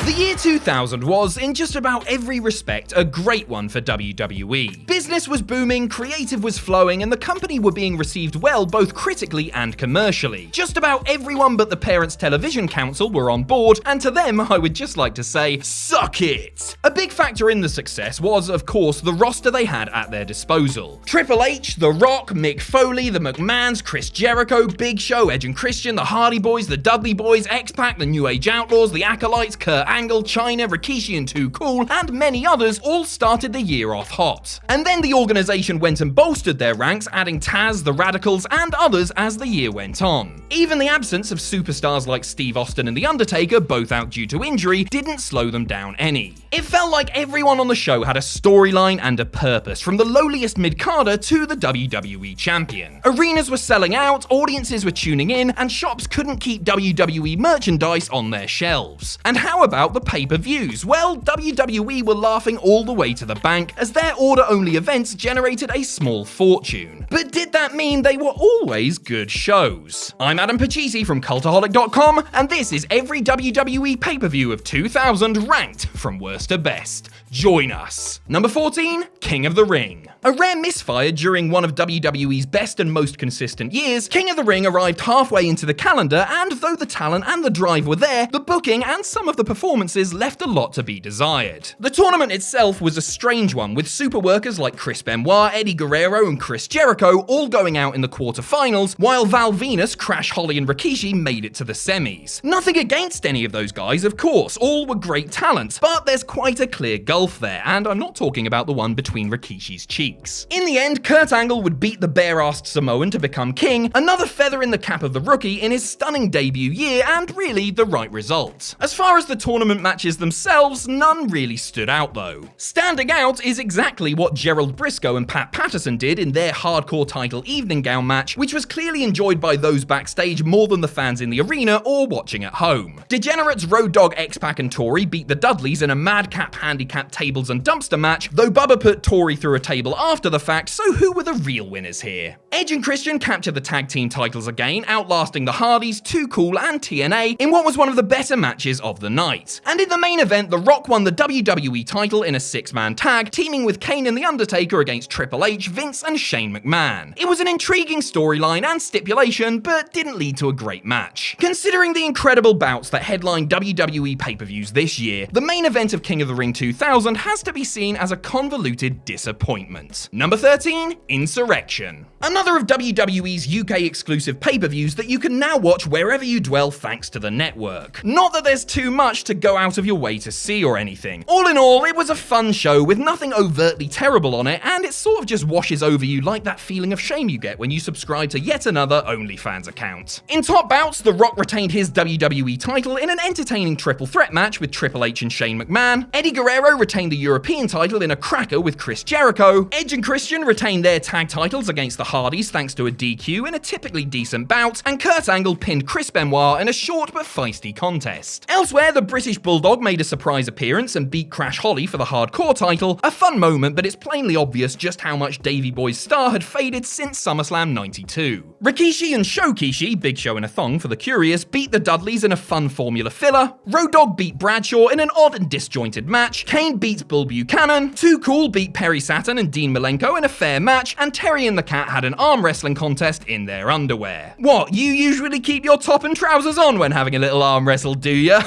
The year 2000 was, in just about every respect, a great one for WWE. Business was booming, creative was flowing, and the company were being received well both critically and commercially. Just about everyone but the Parents Television Council were on board, and to them I would just like to say, suck it! A big factor in the success was, of course, the roster they had at their disposal. Triple H, The Rock, Mick Foley, the McMahons, Chris Jericho, Big Show, Edge and Christian, the Hardy Boys, the Dudley Boys, X-Pac, the New Age Outlaws, the Acolytes, Kurt Angle, China, Rikishi and Too Cool, and many others all started the year off hot. And then the organization went and bolstered their ranks, adding Taz, the Radicals, and others as the year went on. Even the absence of superstars like Steve Austin and The Undertaker, both out due to injury, didn't slow them down any. It felt like everyone on the show had a storyline and a purpose, from the lowliest mid-carder to the WWE champion. Arenas were selling out, audiences were tuning in, and shops couldn't keep WWE merchandise on their shelves. And how about the pay-per-views? Well, WWE were laughing all the way to the bank, as their order-only events generated a small fortune. But did that mean they were always good shows? I'm Adam Pachisi from Cultaholic.com, and this is every WWE pay-per-view of 2000 ranked from worst to best. Join us. Number 14, King of the Ring. A rare misfire during one of WWE's best and most consistent years, King of the Ring arrived halfway into the calendar, and though the talent and the drive were there, the booking and some of the performances left a lot to be desired. The tournament itself was a strange one, with super workers like Chris Benoit, Eddie Guerrero and Chris Jericho all going out in the quarterfinals, while Val Venus, Crash Holly and Rikishi made it to the semis. Nothing against any of those guys, of course, all were great talents, but there's quite a clear gulf there, and I'm not talking about the one between Rikishi's cheeks. In the end, Kurt Angle would beat the bare-assed Samoan to become king, another feather in the cap of the rookie in his stunning debut year, and really the right result. As far as the tournament matches themselves, none really stood out though. Standing out is exactly what Gerald Briscoe and Pat Patterson did in their hardcore title evening gown match, which was clearly enjoyed by those backstage more than the fans in the arena or watching at home. Degenerates Road Dogg, X-Pac and Tori beat the Dudleys in a madcap handicap tables and dumpster match, though Bubba put Tori through a table after the fact, so who were the real winners here? Edge and Christian captured the tag team titles again, outlasting the Hardys, Too Cool and TNA in what was one of the better matches of the night. And in the main event, The Rock won the WWE title in a six-man tag, teaming with Kane and The Undertaker against Triple H, Vince and Shane McMahon. It was an intriguing storyline and stipulation, but didn't lead to a great match. Considering the incredible bouts that headlined WWE pay-per-views this year, the main event of King of the Ring 2000 has to be seen as a convoluted disappointment. Number 13, Insurrection. Another of WWE's UK exclusive pay-per-views that you can now watch wherever you dwell thanks to the network. Not that there's too much to go out of your way to see or anything. All in all, it was a fun show with nothing overtly terrible on it, and it sort of just washes over you like that feeling of shame you get when you subscribe to yet another OnlyFans account. In top bouts, The Rock retained his WWE title in an entertaining triple threat match with Triple H and Shane McMahon. Eddie Guerrero retained the European title in a cracker with Chris Jericho. Edge and Christian retained their tag titles against the Hardys thanks to a DQ in a typically decent bout, and Kurt Angle pinned Chris Benoit in a short but feisty contest. Elsewhere, the British Bulldog made a surprise appearance and beat Crash Holly for the hardcore title, a fun moment, but it's plainly obvious just how much Davey Boy's star had faded since SummerSlam 92. Rikishi and Shokishi, Big Show in a thong for the curious, beat the Dudleys in a fun formula filler. Road Dogg beat Bradshaw in an odd and disjointed match. Kane beats Bull Buchanan. Too Cool beat Perry Saturn and Dean Malenko in a fair match, and Terry and the Cat had an arm wrestling contest in their underwear. What, you usually keep your top and trousers on when having a little arm wrestle, do ya?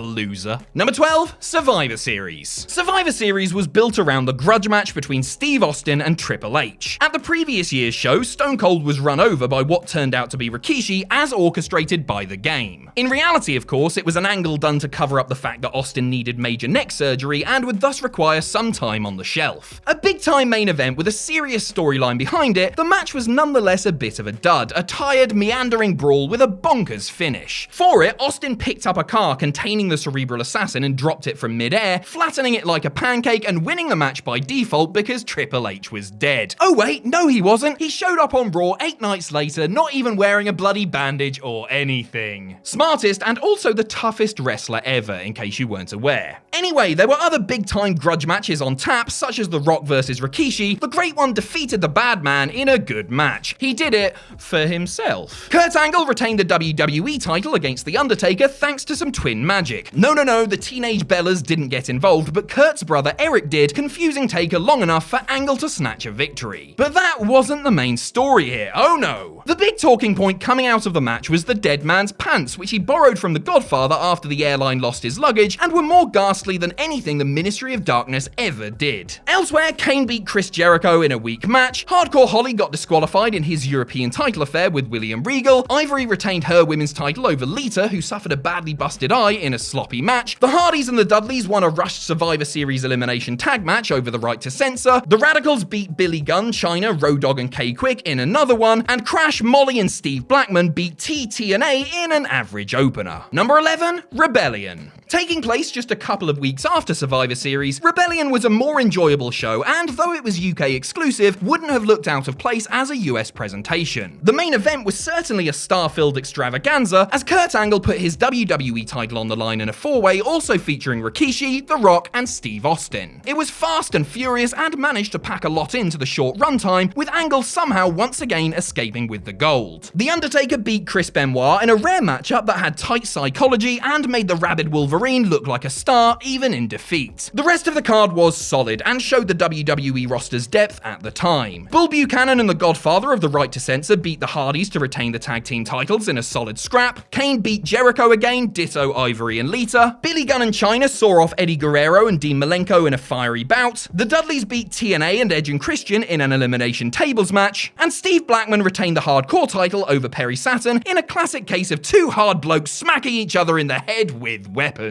Loser. Number 12, Survivor Series. Survivor Series was built around the grudge match between Steve Austin and Triple H. At the previous year's show, Stone Cold was run over by what turned out to be Rikishi, as orchestrated by the Game. In reality, of course, it was an angle done to cover up the fact that Austin needed major neck surgery and would thus require some time on the shelf. A big-time main event with a serious storyline behind it, the match was nonetheless a bit of a dud, a tired, meandering brawl with a bonkers finish. For it, Austin picked up a car containing the Cerebral Assassin and dropped it from mid-air, flattening it like a pancake and winning the match by default because Triple H was dead. Oh wait, no he wasn't. He showed up on Raw 8 nights later, not even wearing a bloody bandage or anything. Smartest and also the toughest wrestler ever, in case you weren't aware. Anyway, there were other big-time grudge matches on tap, such as The Rock vs Rikishi. The Great One defeated the Bad Man in a good match. He did it for himself. Kurt Angle retained the WWE title against The Undertaker thanks to some twin magic. magic. No, the teenage Bellas didn't get involved, but Kurt's brother Eric did, confusing Taker long enough for Angle to snatch a victory. But that wasn't the main story here, oh no. The big talking point coming out of the match was the dead man's pants, which he borrowed from the Godfather after the airline lost his luggage, and were more ghastly than anything the Ministry of Darkness ever did. Elsewhere, Kane beat Chris Jericho in a weak match, Hardcore Holly got disqualified in his European title affair with William Regal, Ivory retained her women's title over Lita, who suffered a badly busted eye in a sloppy match, the Hardys and the Dudleys won a rushed Survivor Series elimination tag match over the right to censor, the Radicals beat Billy Gunn, Chyna, Road Dogg and K-Quick in another one, and Crash, Molly and Steve Blackman beat TNA in an average opener. Number 11, Rebellion. Taking place just a couple of weeks after Survivor Series, Rebellion was a more enjoyable show, and though it was UK exclusive, wouldn't have looked out of place as a US presentation. The main event was certainly a star-filled extravaganza, as Kurt Angle put his WWE title on the line in a four-way, also featuring Rikishi, The Rock, and Steve Austin. It was fast and furious and managed to pack a lot into the short runtime, with Angle somehow once again escaping with the gold. The Undertaker beat Chris Benoit in a rare matchup that had tight psychology and made the rabid Wolverine look like a star even in defeat. The rest of the card was solid and showed the WWE roster's depth at the time. Bull Buchanan and the Godfather of the Right to Censor beat the Hardys to retain the tag team titles in a solid scrap. Kane beat Jericho again, ditto Ivory and Lita. Billy Gunn and Chyna saw off Eddie Guerrero and Dean Malenko in a fiery bout. The Dudleys beat TNA and Edge and Christian in an elimination tables match. And Steve Blackman retained the Hardcore title over Perry Saturn in a classic case of two hard blokes smacking each other in the head with weapons.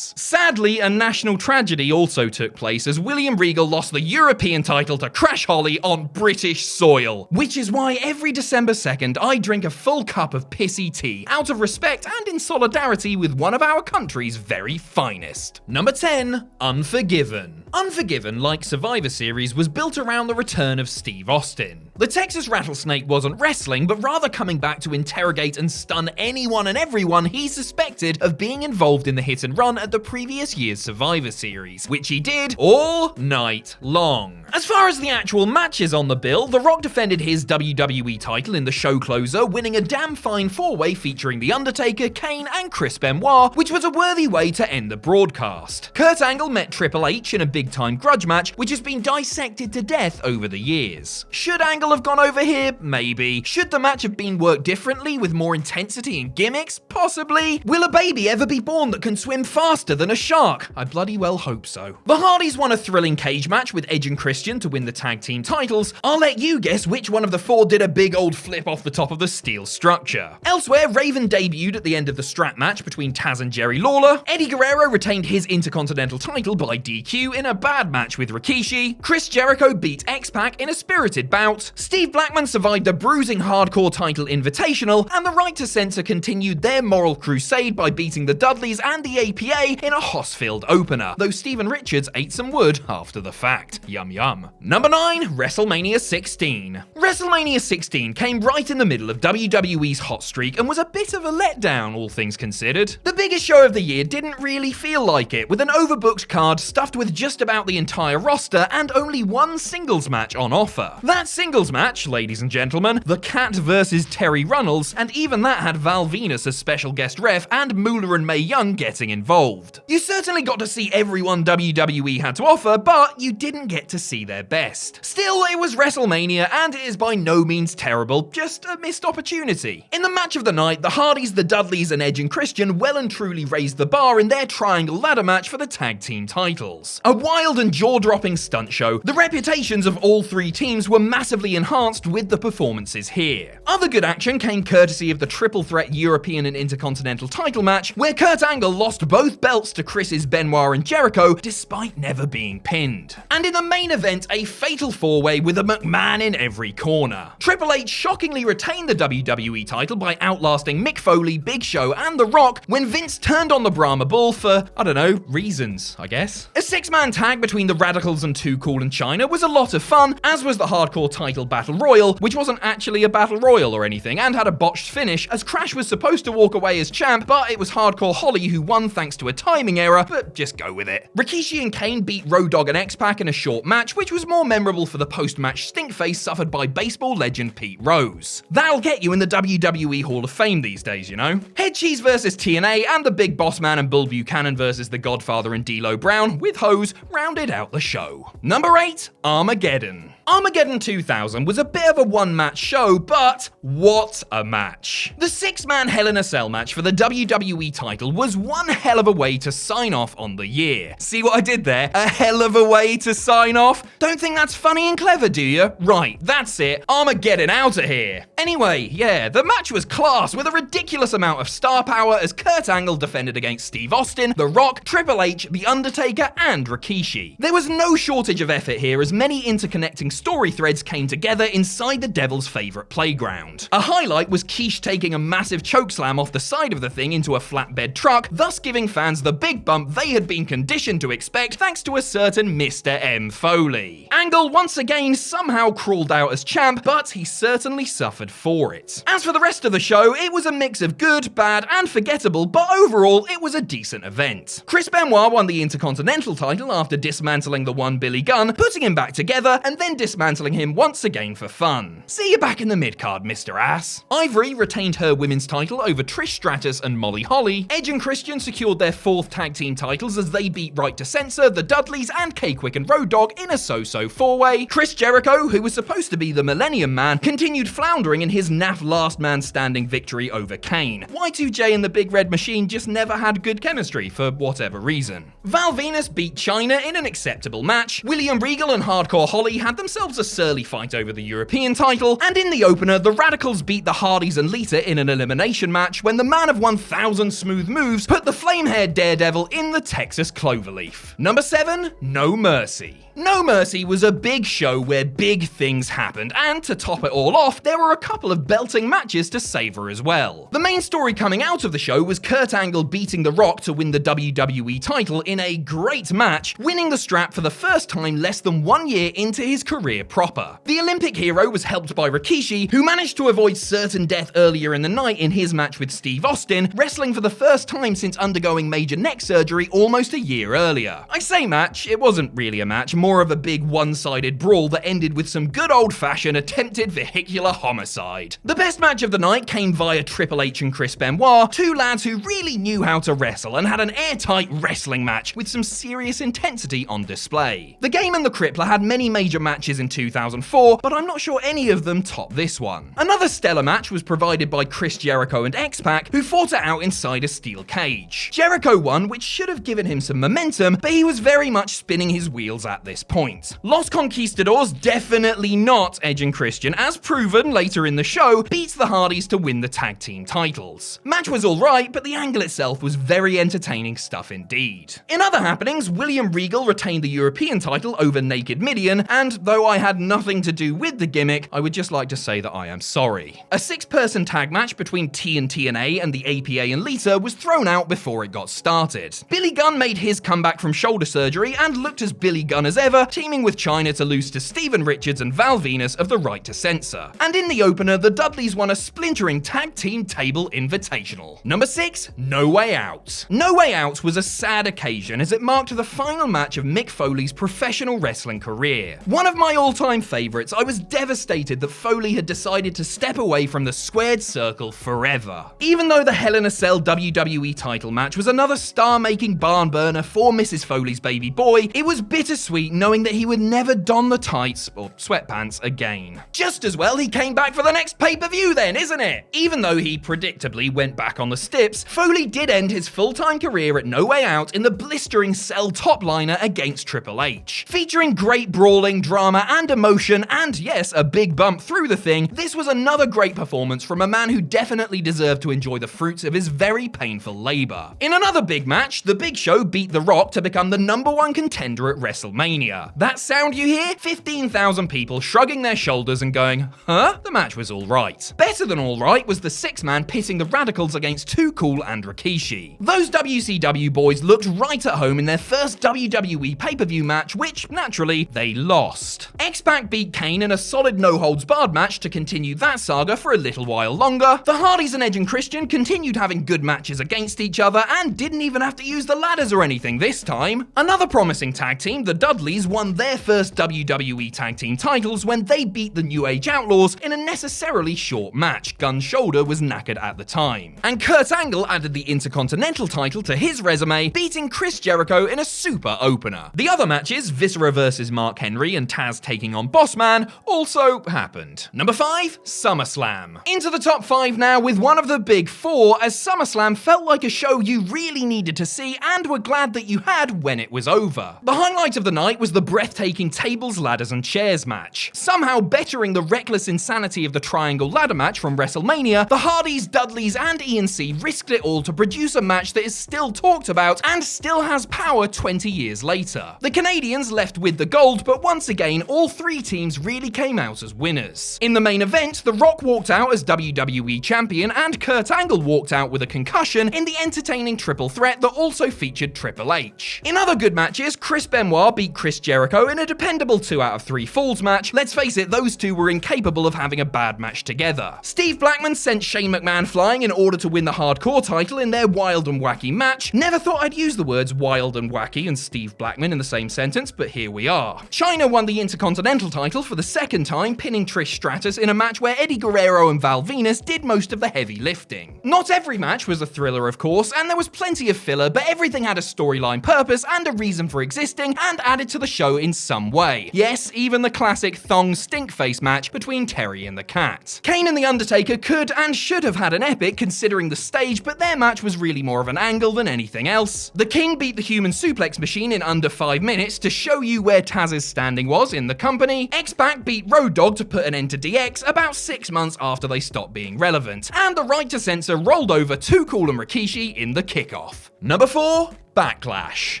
Sadly, a national tragedy also took place as William Regal lost the European title to Crash Holly on British soil, which is why every December 2nd I drink a full cup of pissy tea, out of respect and in solidarity with one of our country's very finest. Number 10, Unforgiven. Unforgiven, like Survivor Series, was built around the return of Steve Austin. The Texas Rattlesnake wasn't wrestling, but rather coming back to interrogate and stun anyone and everyone he suspected of being involved in the hit and run at the previous year's Survivor Series, which he did all night long. As far as the actual matches on the bill, The Rock defended his WWE title in the show closer, winning a damn fine four-way featuring The Undertaker, Kane, and Chris Benoit, which was a worthy way to end the broadcast. Kurt Angle met Triple H in a big-time grudge match, which has been dissected to death over the years. Should Angle have gone over here? Maybe. Should the match have been worked differently with more intensity and gimmicks? Possibly. Will a baby ever be born that can swim faster than a shark? I bloody well hope so. The Hardys won a thrilling cage match with Edge and Christian to win the tag team titles. I'll let you guess which one of the four did a big old flip off the top of the steel structure. Elsewhere, Raven debuted at the end of the strap match between Taz and Jerry Lawler. Eddie Guerrero retained his Intercontinental title by DQ in a bad match with Rikishi. Chris Jericho beat X-Pac in a spirited bout. Steve Blackman survived the bruising Hardcore title invitational, and the Right to Censor continued their moral crusade by beating the Dudleys and the APA in a hoss-filled opener, though Steven Richards ate some wood after the fact. Yum yum. Number 9, WrestleMania 16. WrestleMania 16 came right in the middle of WWE's hot streak and was a bit of a letdown, all things considered. The biggest show of the year didn't really feel like it, with an overbooked card stuffed with just about the entire roster and only one singles match on offer. That singles match, ladies and gentlemen, The Cat versus Terry Runnels, and even that had Val Venus as special guest ref and Moolah and Mae Young getting involved. You certainly got to see everyone WWE had to offer, but you didn't get to see their best. Still, it was WrestleMania, and it is by no means terrible, just a missed opportunity. In the match of the night, the Hardys, the Dudleys, and Edge and Christian well and truly raised the bar in their triangle ladder match for the tag team titles. A wild and jaw-dropping stunt show, the reputations of all three teams were massively enhanced with the performances here. Other good action came courtesy of the triple threat European and Intercontinental title match, where Kurt Angle lost both belts to Chris's Benoit and Jericho, despite never being pinned. And in the main event, a fatal four-way with a McMahon in every corner. Triple H shockingly retained the WWE title by outlasting Mick Foley, Big Show, and The Rock when Vince turned on the Brahma Bull for, I don't know, reasons, I guess. A six-man tag between the Radicals and Too Cool and China was a lot of fun, as was the Hardcore title Battle Royal, which wasn't actually a Battle Royal or anything, and had a botched finish, as Crash was supposed to walk away as champ, but it was Hardcore Holly who won thanks to a timing error, but just go with it. Rikishi and Kane beat Road Dogg and X-Pac in a short match, which was more memorable for the post-match stink face suffered by baseball legend Pete Rose. That'll get you in the WWE Hall of Fame these days, you know? Head Cheese versus TNA and the Big Boss Man and Bull Buchanan versus the Godfather and D'Lo Brown, with Hose, rounded out the show. Number 8, Armageddon. Armageddon 2000 was a bit of a one-match show, but what a match. The 6-man Hell in a Cell match for the WWE title was one hell of a way to sign off on the year. See what I did there? A hell of a way to sign off? Don't think that's funny and clever, do you? Right, that's it. Armageddon out of here. Anyway, yeah, the match was class with a ridiculous amount of star power as Kurt Angle defended against Steve Austin, The Rock, Triple H, The Undertaker, and Rikishi. There was no shortage of effort here as many interconnecting story threads came together inside the Devil's favourite playground. A highlight was Quiche taking a massive chokeslam off the side of the thing into a flatbed truck, thus giving fans the big bump they had been conditioned to expect thanks to a certain Mr. M. Foley. Angle once again somehow crawled out as champ, but he certainly suffered for it. As for the rest of the show, it was a mix of good, bad, and forgettable, but overall it was a decent event. Chris Benoit won the Intercontinental title after dismantling the one Billy Gunn, putting him back together, and then dismantling him once again for fun. See you back in the mid-card, Mr. Ass. Ivory retained her women's title over Trish Stratus and Molly Holly. Edge and Christian secured their 4th tag team titles as they beat Right to Censor, the Dudleys, and K-Quick and Road Dogg in a so-so 4-way. Chris Jericho, who was supposed to be the Millennium Man, continued floundering in his naff last man standing victory over Kane. Y2J and the Big Red Machine just never had good chemistry for whatever reason. Val Venus beat Chyna in an acceptable match. William Regal and Hardcore Holly had themselves a surly fight over the European title, and in the opener, the Radicals beat the Hardys and Lita in an elimination match when the man of 1,000 smooth moves put the flame-haired Daredevil in the Texas Cloverleaf. Number 7, No Mercy. No Mercy was a big show where big things happened, and to top it all off, there were a couple of belting matches to savor as well. The main story coming out of the show was Kurt Angle beating The Rock to win the WWE title in a great match, winning the strap for the first time less than 1 year into his career proper. The Olympic hero was helped by Rikishi, who managed to avoid certain death earlier in the night in his match with Steve Austin, wrestling for the first time since undergoing major neck surgery almost a year earlier. I say match, it wasn't really a match, more of a big one-sided brawl that ended with some good old-fashioned attempted vehicular homicide. The best match of the night came via Triple H and Chris Benoit, two lads who really knew how to wrestle and had an airtight wrestling match with some serious intensity on display. The Game and the Crippler had many major matches in 2004, but I'm not sure any of them top this one. Another stellar match was provided by Chris Jericho and X-Pac, who fought it out inside a steel cage. Jericho won, which should have given him some momentum, but he was very much spinning his wheels at this point. Los Conquistadors, definitely not Edge and Christian, as proven later in the show, beats the Hardys to win the tag team titles. Match was alright, but the angle itself was very entertaining stuff indeed. In other happenings, William Regal retained the European title over Naked Midian, and though I had nothing to do with the gimmick, I would just like to say that I am sorry. A 6-person tag match between T and TNA and the APA and Lita was thrown out before it got started. Billy Gunn made his comeback from shoulder surgery and looked as Billy Gunn as ever, teaming with Chyna to lose to Steven Richards and Val Venus of the Right to Censor. And in the opener, the Dudleys won a splintering tag team table invitational. Number 6, No Way Out. No Way Out was a sad occasion as it marked the final match of Mick Foley's professional wrestling career. One of my all-time favorites, I was devastated that Foley had decided to step away from the squared circle forever. Even though the Hell in a Cell WWE title match was another star-making barn burner for Mrs. Foley's baby boy, it was bittersweet knowing that he would never don the tights or sweatpants again. Just as well he came back for the next pay-per-view then, isn't it? Even though he predictably went back on the stips, Foley did end his full-time career at No Way Out in the blistering Cell topliner against Triple H. Featuring great brawling, drama, and emotion, and yes, a big bump through the thing, this was another great performance from a man who definitely deserved to enjoy the fruits of his very painful labor. In another big match, The Big Show beat The Rock to become the #1 contender at Wrestlemania. Wrestlemania. That sound you hear? 15,000 people shrugging their shoulders and going, huh? The match was alright. Better than alright was the six-man pitting the Radicals against Too Cool and Rikishi. Those WCW boys looked right at home in their first WWE pay-per-view match, which, naturally, they lost. X-Pac beat Kane in a solid no-holds-barred match to continue that saga for a little while longer. The Hardys and Edge and Christian continued having good matches against each other and didn't even have to use the ladders or anything this time. Another promising tag team, the Dudleys, won their first WWE Tag Team titles when they beat the New Age Outlaws in a necessarily short match. Gunn's shoulder was knackered at the time. And Kurt Angle added the Intercontinental title to his resume, beating Chris Jericho in a super opener. The other matches, Viscera vs Mark Henry and Taz taking on Bossman, also happened. Number 5, SummerSlam. Into the top 5 now with one of the big 4, as SummerSlam felt like a show you really needed to see and were glad that you had when it was over. The highlight of the night was the breathtaking tables, ladders and chairs match. Somehow bettering the reckless insanity of the triangle ladder match from WrestleMania, the Hardys, Dudleys and ENC risked it all to produce a match that is still talked about and still has power 20 years later. The Canadians left with the gold, but once again all 3 teams really came out as winners. In the main event, The Rock walked out as WWE champion and Kurt Angle walked out with a concussion in the entertaining triple threat that also featured Triple H. In other good matches, Chris Benoit beat Chris Jericho in a dependable 2 out of 3 falls match. Let's face it, those two were incapable of having a bad match together. Steve Blackman sent Shane McMahon flying in order to win the hardcore title in their wild and wacky match. Never thought I'd use the words wild and wacky and Steve Blackman in the same sentence, but here we are. Chyna won the Intercontinental title for the second time, pinning Trish Stratus in a match where Eddie Guerrero and Val Venis did most of the heavy lifting. Not every match was a thriller, of course, and there was plenty of filler, but everything had a storyline purpose and a reason for existing and added to the show in some way. Yes, even the classic thong stink face match between Terry and the Cat. Kane and The Undertaker could and should have had an epic considering the stage, but their match was really more of an angle than anything else. The King beat the Human Suplex Machine in under 5 minutes to show you where Taz's standing was in the company. X-Pac beat Road Dogg to put an end to DX about 6 months after they stopped being relevant. And the Right to Censor rolled over Too Cool and Rikishi in the kickoff. Number 4, Backlash.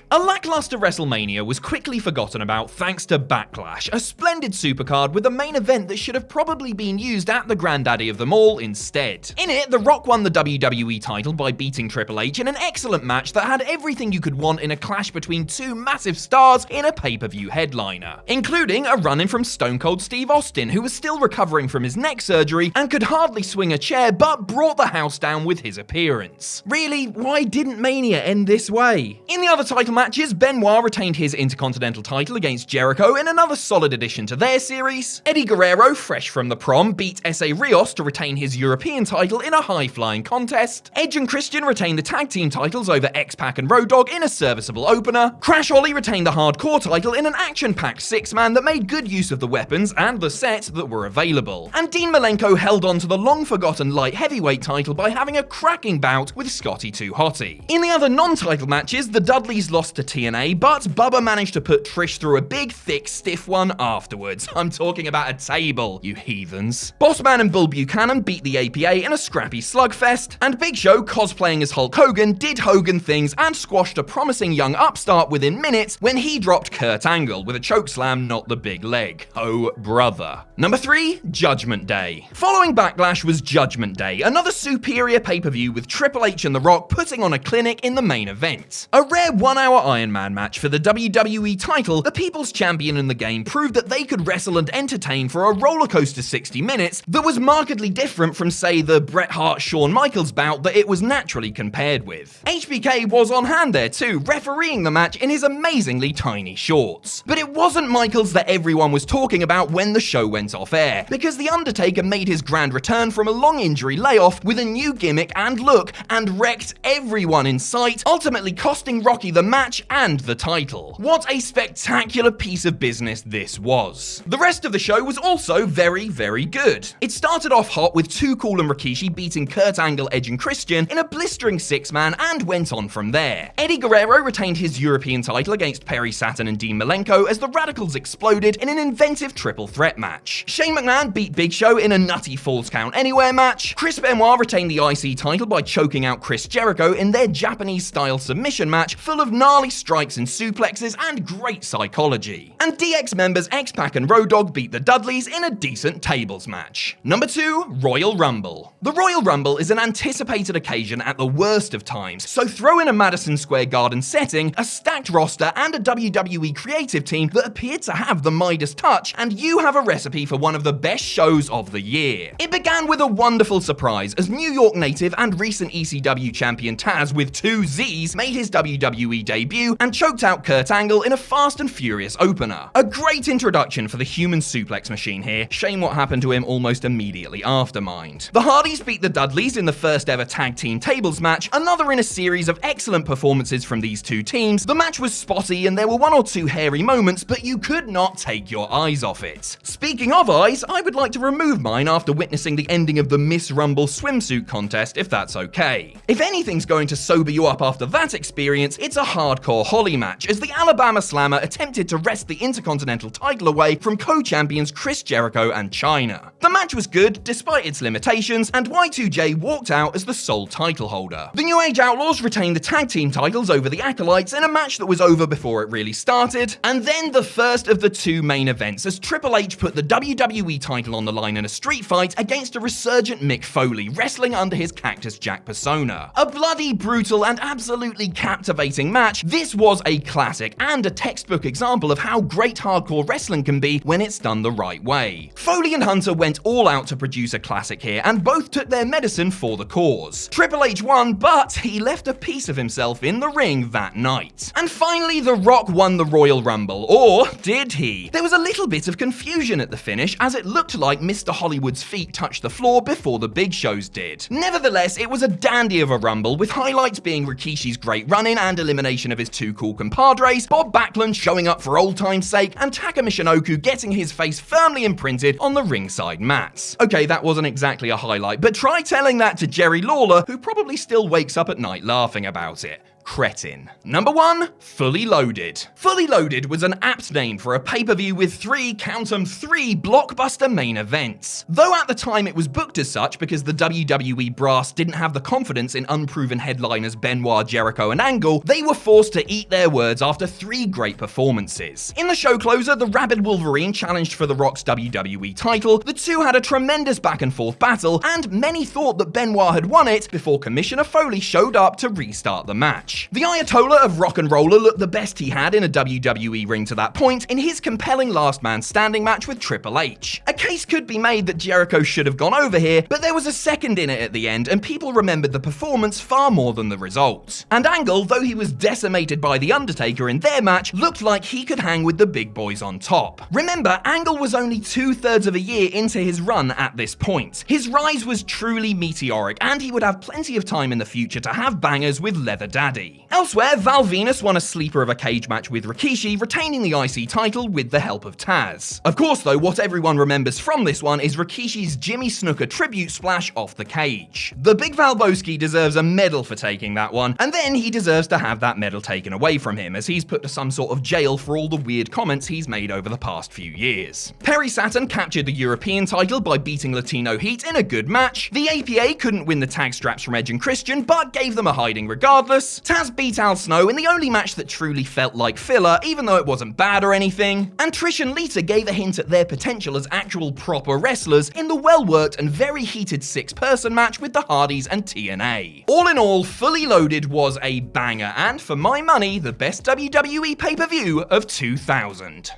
A lackluster WrestleMania was quickly forgotten about thanks to Backlash, a splendid supercard with a main event that should have probably been used at the granddaddy of them all instead. In it, The Rock won the WWE title by beating Triple H in an excellent match that had everything you could want in a clash between 2 massive stars in a pay-per-view headliner, including a run-in from Stone Cold Steve Austin, who was still recovering from his neck surgery and could hardly swing a chair but brought the house down with his appearance. Really, why didn't Mania end this way? In the other title matches, Benoit retained his Intercontinental title against Jericho in another solid addition to their series. Eddie Guerrero, fresh from the prom, beat S.A. Rios to retain his European title in a high-flying contest. Edge and Christian retained the tag team titles over X-Pac and Road Dogg in a serviceable opener. Crash Holly retained the hardcore title in an action-packed 6-man that made good use of the weapons and the sets that were available. And Dean Malenko held on to the long-forgotten light heavyweight title by having a cracking bout with Scotty 2 Hotty. In the other non-title matches, the Dudleys lost to TNA, but Bubba managed to put Trish through a big, thick, stiff one afterwards. I'm talking about a table, you heathens. Bossman and Bull Buchanan beat the APA in a scrappy slugfest, and Big Show, cosplaying as Hulk Hogan, did Hogan things and squashed a promising young upstart within minutes when he dropped Kurt Angle with a chokeslam, not the big leg. Oh, brother. Number 3, Judgment Day. Following Backlash was Judgment Day, another superior pay-per-view with Triple H and The Rock putting on a clinic in the main event. A rare 1-hour Iron Man match for the WWE title, the People's Champion in the game proved that they could wrestle and entertain for a rollercoaster 60 minutes that was markedly different from, say, the Bret Hart-Shawn Michaels bout that it was naturally compared with. HBK was on hand there too, refereeing the match in his amazingly tiny shorts. But it wasn't Michaels that everyone was talking about when the show went off air, because The Undertaker made his grand return from a long injury layoff with a new gimmick and look and wrecked everyone in sight, ultimately costing Rocky the match and the title. What a spectacular piece of business this was. The rest of the show was also very, very good. It started off hot with Too Cool and Rikishi beating Kurt Angle, Edge and Christian in a blistering 6-man and went on from there. Eddie Guerrero retained his European title against Perry Saturn and Dean Malenko as the Radicals exploded in an inventive triple threat match. Shane McMahon beat Big Show in a nutty Falls Count Anywhere match. Chris Benoit retained the IC title by choking out Chris Jericho in their Japanese-style submission action match full of gnarly strikes and suplexes and great psychology. And DX members X-Pac and Road Dogg beat the Dudleys in a decent tables match. Number 2, Royal Rumble. The Royal Rumble is an anticipated occasion at the worst of times, so throw in a Madison Square Garden setting, a stacked roster, and a WWE creative team that appeared to have the Midas touch, and you have a recipe for one of the best shows of the year. It began with a wonderful surprise as New York native and recent ECW champion Taz with 2 Z's made his WWE debut and choked out Kurt Angle in a fast and furious opener. A great introduction for the human suplex machine here, shame what happened to him almost immediately after, mind. The Hardys beat the Dudleys in the first ever tag team tables match, another in a series of excellent performances from these two teams. The match was spotty and there were 1 or 2 hairy moments, but you could not take your eyes off it. Speaking of eyes, I would like to remove mine after witnessing the ending of the Miss Rumble swimsuit contest, if that's okay. If anything's going to sober you up after that experience, it's a hardcore Holly match, as the Alabama Slammer attempted to wrest the Intercontinental title away from co-champions Chris Jericho and Chyna. The match was good, despite its limitations, and Y2J walked out as the sole title holder. The New Age Outlaws retained the tag team titles over the Acolytes in a match that was over before it really started, and then the first of the 2 main events as Triple H put the WWE title on the line in a street fight against a resurgent Mick Foley wrestling under his Cactus Jack persona. A bloody, brutal, and absolutely captivating match, this was a classic and a textbook example of how great hardcore wrestling can be when it's done the right way. Foley and Hunter went all out to produce a classic here, and both took their medicine for the cause. Triple H won, but he left a piece of himself in the ring that night. And finally, The Rock won the Royal Rumble, or did he? There was a little bit of confusion at the finish, as it looked like Mr. Hollywood's feet touched the floor before the Big Show's did. Nevertheless, it was a dandy of a Rumble, with highlights being Rikishi's great run-in and elimination of his 2 cool compadres, Bob Backlund showing up for old time's sake, and Taka Michinoku getting his face firmly imprinted on the ringside mats. Okay, that wasn't exactly a highlight, but try telling that to Jerry Lawler, who probably still wakes up at night laughing about it. Cretin. Number 1, Fully Loaded. Fully Loaded was an apt name for a pay-per-view with 3, count 'em, 3 blockbuster main events. Though at the time it was booked as such because the WWE brass didn't have the confidence in unproven headliners Benoit, Jericho, and Angle, they were forced to eat their words after 3 great performances. In the show closer, the Rabid Wolverine challenged for The Rock's WWE title, the 2 had a tremendous back and forth battle, and many thought that Benoit had won it before Commissioner Foley showed up to restart the match. The Ayatollah of Rock and Roller looked the best he had in a WWE ring to that point in his compelling last man standing match with Triple H. A case could be made that Jericho should have gone over here, but there was a second in it at the end and people remembered the performance far more than the result. And Angle, though he was decimated by The Undertaker in their match, looked like he could hang with the big boys on top. Remember, Angle was only 2/3 of a year into his run at this point. His rise was truly meteoric and he would have plenty of time in the future to have bangers with Leather Daddy. Elsewhere, Val Venus won a sleeper of a cage match with Rikishi, retaining the IC title with the help of Taz. Of course though, what everyone remembers from this one is Rikishi's Jimmy Snuka tribute splash off the cage. The Big Valboski deserves a medal for taking that one, and then he deserves to have that medal taken away from him, as he's put to some sort of jail for all the weird comments he's made over the past few years. Perry Saturn captured the European title by beating Latino Heat in a good match. The APA couldn't win the tag straps from Edge and Christian, but gave them a hiding regardless. Taz beat Al Snow in the only match that truly felt like filler, even though it wasn't bad or anything. And Trish and Lita gave a hint at their potential as actual proper wrestlers in the well-worked and very heated 6-person match with the Hardys and TNA. All in all, Fully Loaded was a banger, and for my money, the best WWE pay-per-view of 2000.